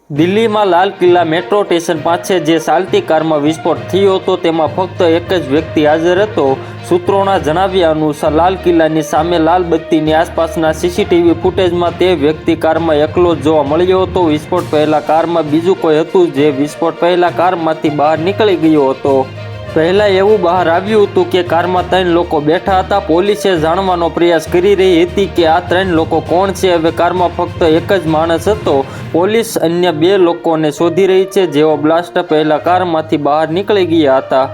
દિલ્હીમાં Lal Qila metro station પાસે જે ચાલતી કારમાં વિસ્ફોટ થયો હતો તેમાં ફક્ત એક જ વ્યક્તિ હાજર હતો। સૂત્રોના જણાવ્યા અનુસાર લાલ કિલ્લાની સામે લાલ બત્તીની આસપાસના સીસીટીવી ફૂટેજમાં તે વ્યક્તિ કારમાં એકલો જ જોવા મળ્યો હતો। વિસ્ફોટ પહેલા કારમાં બીજું કોઈ હતું જે વિસ્ફોટ પહેલા કારમાંથી બહાર નીકળી ગયો હતો। પહેલા એવું બહાર આવ્યું હતું કે કારમાં 3 લોકો બેઠા હતા। પોલીસે જાણવાનો પ્રયાસ કરી રહી હતી કે આ 3 લોકો કોણ છે। હવે કારમાં ફક્ત એક જ માણસ હતો। પોલીસ અન્ય 2 લોકોને શોધી રહી છે જેઓ બ્લાસ્ટ પહેલા કારમાંથી બહાર નીકળી ગયા હતા।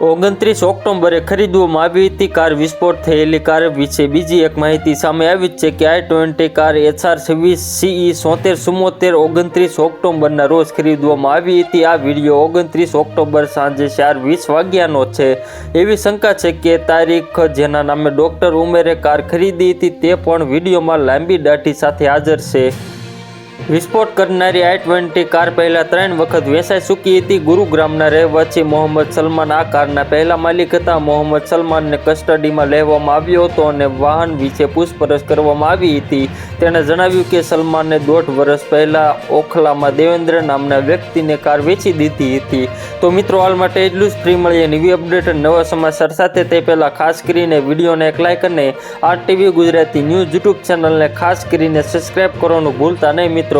29 ઓક્ટોબરે ખરીદવામાં આવી હતી। કાર વિસ્ફોટ થયેલી કાર વિશે બીજી એક માહિતી સામે આવી છે કે i20 કાર HR26 CE 7474 29 ઓક્ટોબરના રોજ ખરીદવામાં આવી હતી। આ વિડીયો 29 ઓક્ટોબર સાંજે 4:20 વાગ્યાનો છે। એવી શંકા છે કે તારીખ જેના નામે ડોક્ટર ઉમેરે કાર ખરીદી હતી તે પણ વિડીયોમાં લાંબી દાઢી સાથે હાજર છે। વિસ્ફોટ કરનારી i20 કાર પહેલા 3 વખત વેચાઈ ચૂકી હતી। ગુરુગ્રામના રહેવાસી મોહમ્મદ સલમાન આ કારના પહેલા માલિક હતા। મોહમ્મદ સલમાનને કસ્ટડીમાં લેવામાં આવ્યો હતો અને વાહન વિશે પૂછપરછ કરવામાં આવી હતી। તેણે જણાવ્યું કે સલમાને 1.5 વર્ષ પહેલા ઓખલામાં દેવેન્દ્ર નામના વ્યક્તિને કાર વેચી દીધી હતી। તો મિત્રો હાલ માટે એટલું જ। ફ્રી મળીએ નવી અપડેટ અને નવા સમાચાર સાથે। તે પહેલાં ખાસ કરીને વિડીયોને એક લાઇક અને RTV ગુજરાતી ન્યૂઝ યુટ્યુબ ચેનલને ખાસ કરીને સબસ્ક્રાઈબ કરવાનું ભૂલતા નહીં મિત્રો।